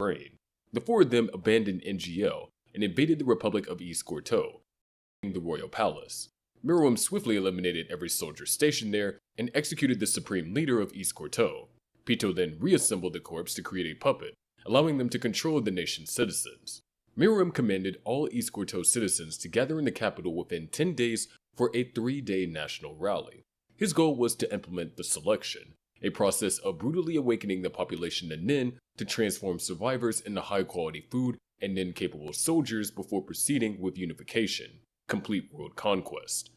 Ukraine. The four of them abandoned NGL and invaded the Republic of East Gorto, the royal palace. Miriam swiftly eliminated every soldier stationed there and executed the supreme leader of East Gorto. Pito then reassembled the corps to create a puppet, allowing them to control the nation's citizens. Miriam commanded all East Gorto citizens to gather in the capital within 10 days for a 3-day national rally. His goal was to implement the selection, a process of brutally awakening the population of Nin to transform survivors into high-quality food and Nin-capable soldiers before proceeding with unification, complete world conquest.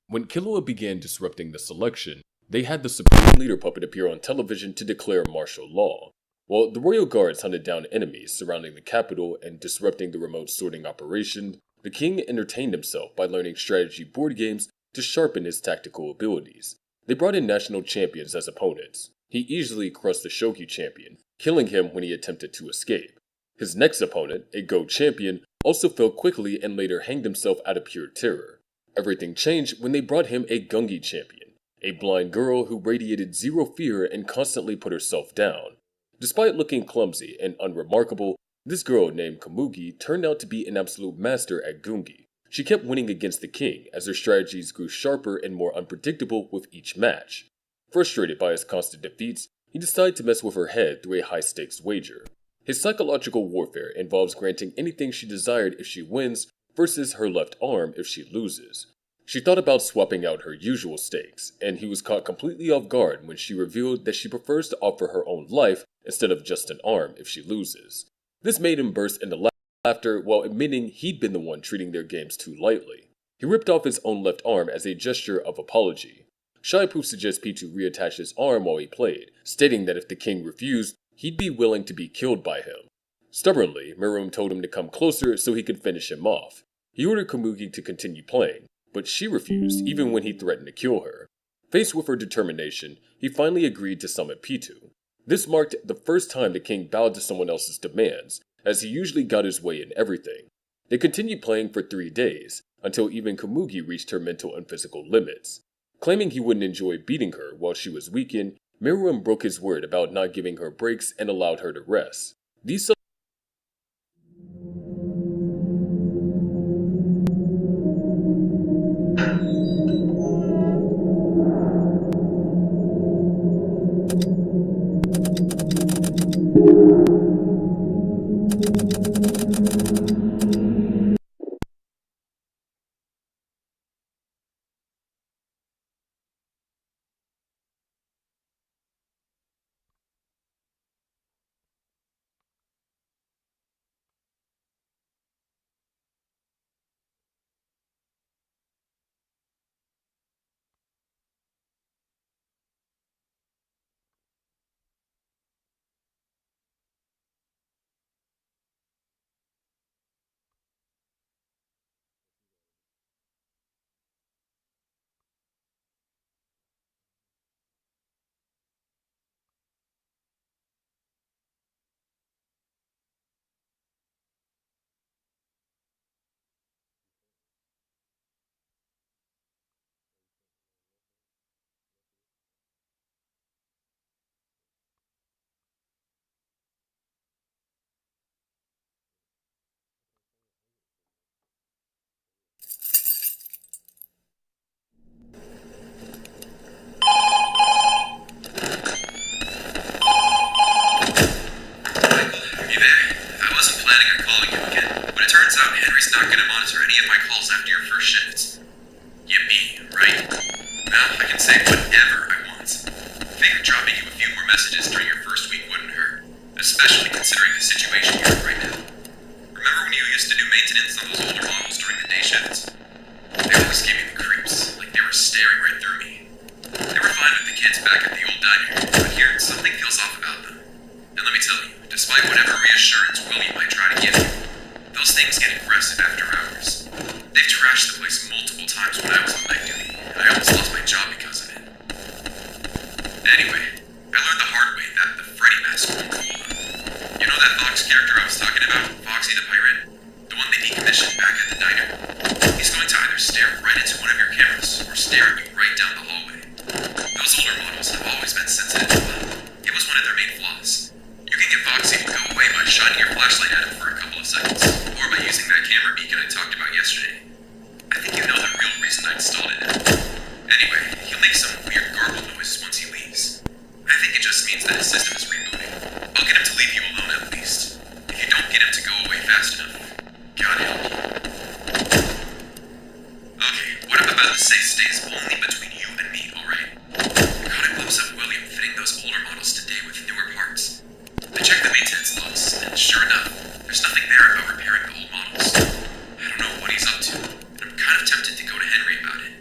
When Killua began disrupting the selection, they had the Supreme Leader puppet appear on television to declare martial law. While the royal guards hunted down enemies surrounding the capital and disrupting the remote sorting operation, the king entertained himself by learning strategy board games to sharpen his tactical abilities. They brought in national champions as opponents. He easily crushed the Shoku champion, killing him when he attempted to escape. His next opponent, a Go champion, also fell quickly and later hanged himself out of pure terror. Everything changed when they brought him a Gungi champion, a blind girl who radiated zero fear and constantly put herself down. Despite looking clumsy and unremarkable, this girl named Komugi turned out to be an absolute master at Gungi. She kept winning against the king as her strategies grew sharper and more unpredictable with each match. Frustrated by his constant defeats, he decided to mess with her head through a high-stakes wager. His psychological warfare involves granting anything she desired if she wins versus her left arm if she loses. She thought about swapping out her usual stakes, and he was caught completely off guard when she revealed that she prefers to offer her own life instead of just an arm if she loses. This made him burst into laughter while admitting he'd been the one treating their games too lightly. He ripped off his own left arm as a gesture of apology. Shaipu suggests Pitu reattach his arm while he played, stating that if the king refused, he'd be willing to be killed by him. Stubbornly, Mirum told him to come closer so he could finish him off. He ordered Komugi to continue playing, but she refused even when he threatened to kill her. Faced with her determination, he finally agreed to summon Pitu. This marked the first time the king bowed to someone else's demands, as he usually got his way in everything. They continued playing for 3 days, until even Komugi reached her mental and physical limits. Claiming he wouldn't enjoy beating her while she was weakened, Mirum broke his word about not giving her breaks and allowed her to rest. These Foxy will go away shining your flashlight at him for a couple of seconds, or by using that camera beacon I talked about yesterday. I think you know the real reason I installed it now. Anyway, he'll make some weird garble noises once he leaves. I think it just means that his system is rebooting. I'll get him to leave you alone at least. If you don't get him to go away fast enough, God help you. Okay, what I'm about to say stays only between you and me, alright? I caught a glimpse of William fitting those older models today with newer parts. I checked the maintenance logs, and sure enough, there's nothing there about repairing the old models. I don't know what he's up to, and I'm kind of tempted to go to Henry about it.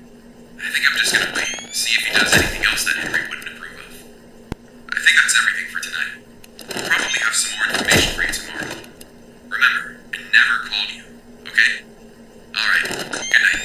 I think I'm just gonna wait, see if he does anything else that Henry wouldn't approve of. I think that's everything for tonight. I'll probably have some more information for you tomorrow. Remember, I never called you, okay? Alright, good night.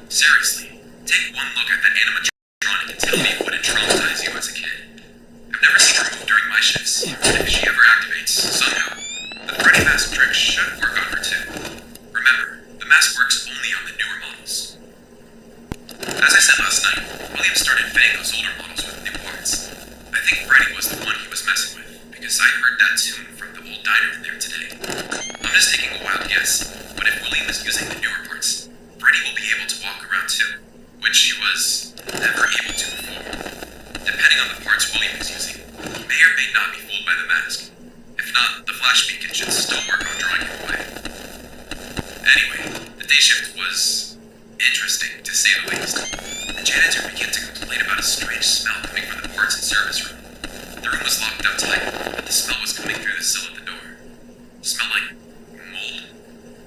Seriously, take one look at that animatronic and tell me it wouldn't traumatize you as a kid. I've never seen her move during my shifts, and if she ever activates, somehow, the Freddy mask trick should work on her too. Remember, the mask works only on the newer models. As I said last night, William started fitting those older models with new parts. I think Freddy was the one he was messing with, because I heard that tune from the old diner in there today. I'm just taking a wild guess, but if William is using the newer parts, Freddy will be able to walk around too, which he was never able to before. Depending on the parts William is using, he may or may not be fooled by the mask. If not, the flash beacon should still work on drawing him away. Anyway, the day shift was interesting, to say the least. The janitor began to complain about a strange smell coming from the parts and service room. The room was locked up tight, but the smell was coming through the sill at the door. Smelled like mold?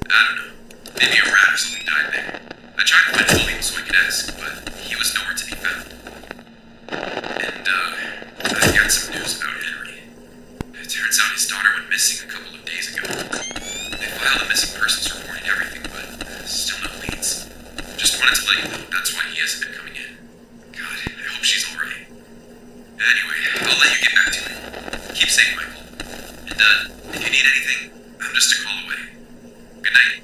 I don't know. Maybe a rat or something died there. I tried to find William so I could ask, but he was nowhere to be found. And, I've got some news about Henry. It turns out his daughter went missing a couple of days ago. They filed a missing persons report and everything, but still no leads. Just wanted to let you know that's why he hasn't been coming in. God, I hope she's alright. Anyway, I'll let you get back to it. Keep safe, Michael. And, if you need anything, I'm just a call away. Good night.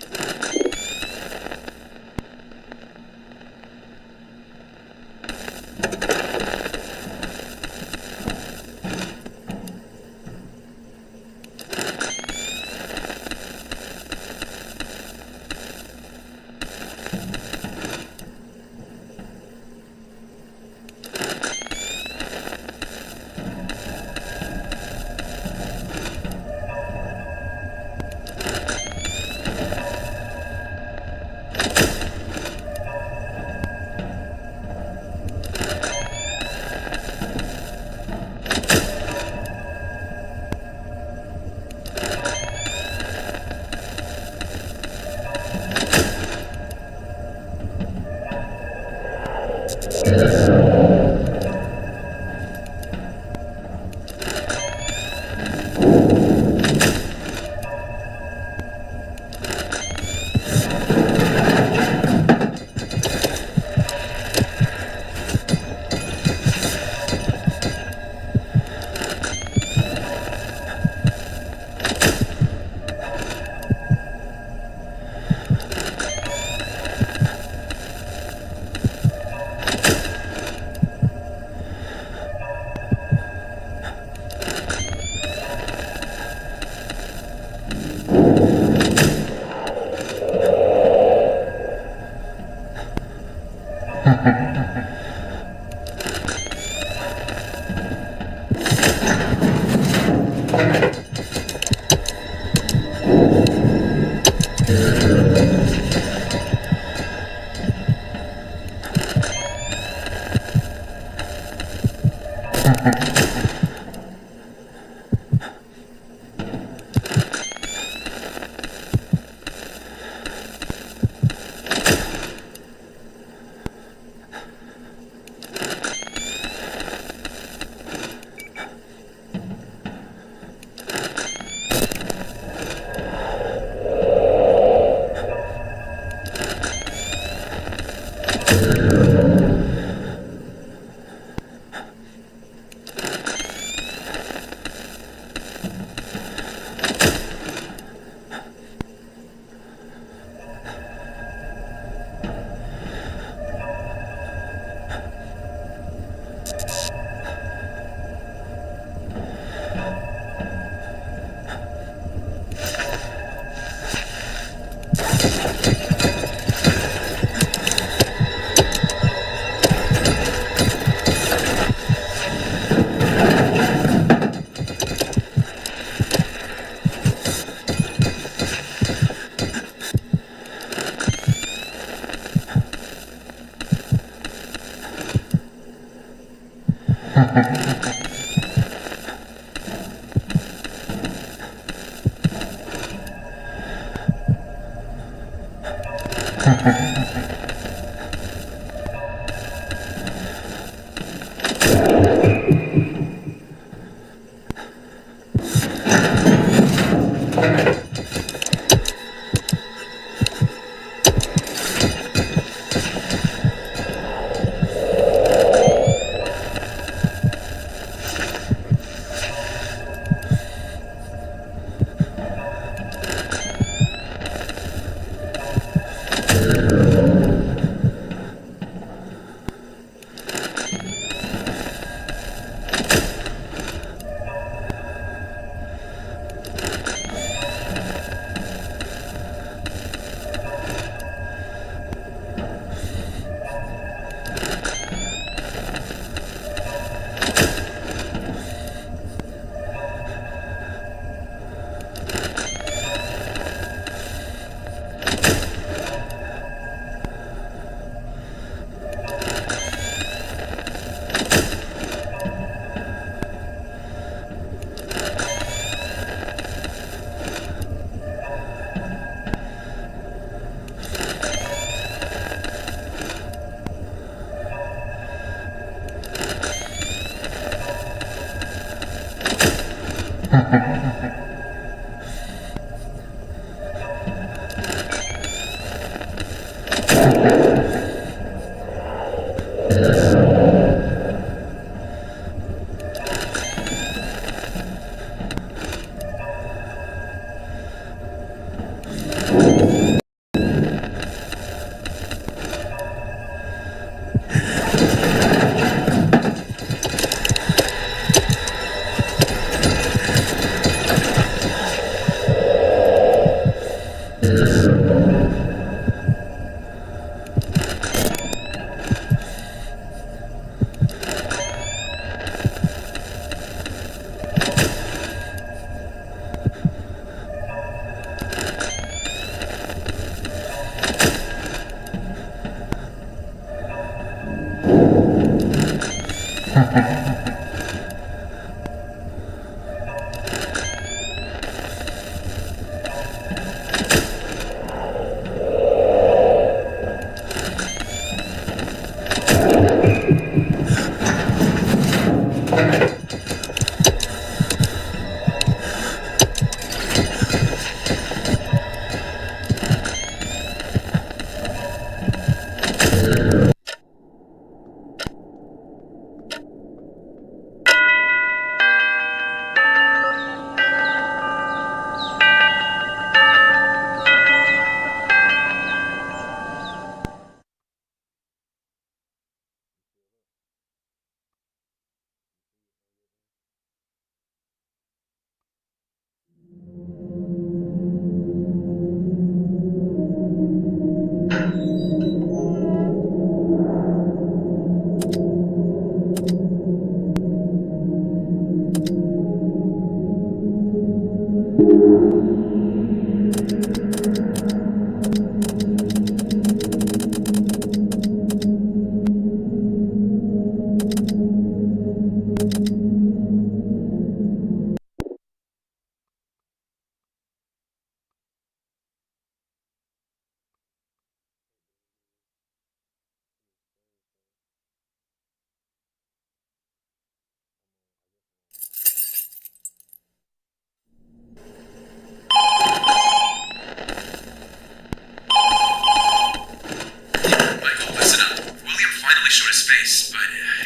Michael, listen up. William finally showed his face, but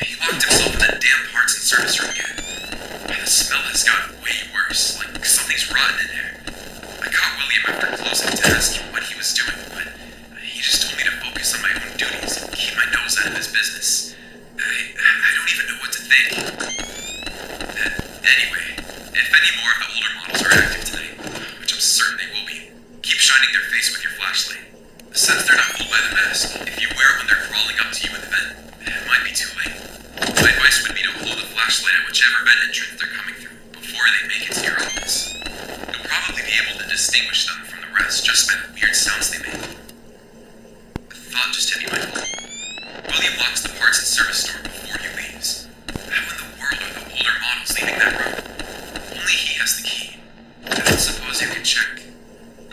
he locked himself in that damn parts and service room again. The smell has gotten way worse, like something's rotten in there. I caught William after closing to ask him what he was doing, but he just told me to focus on my own duties and keep my nose out of his business. I don't even know what to think. Anyway, if any more of the older models are active tonight, which I'm certain they will be, keep shining their face with your flashlight. Since they're not fooled by the mask, if you wear it when they're crawling up to you in the vent, it might be too late. My advice would be to hold the flashlight at whichever vent entrance they're coming through before they make it to your office. You'll probably be able to distinguish them from the rest just by the weird sounds they make. A thought just hit me, Michael. William locks the parts and service store before he leaves. How in the world are the older models leaving that room? Only he has the key. I don't suppose you can check.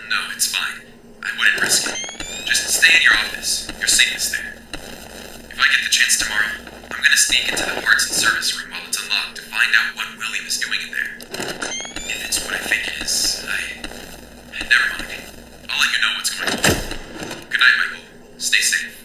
No, it's fine. I wouldn't risk it. Just stay in your office. Your safest there. If I get the chance tomorrow, I'm gonna sneak into the parts and service room while it's unlocked to find out what William is doing in there. If it's what I think it is, never mind. I'll let you know what's going on. Good night, Michael. Stay safe.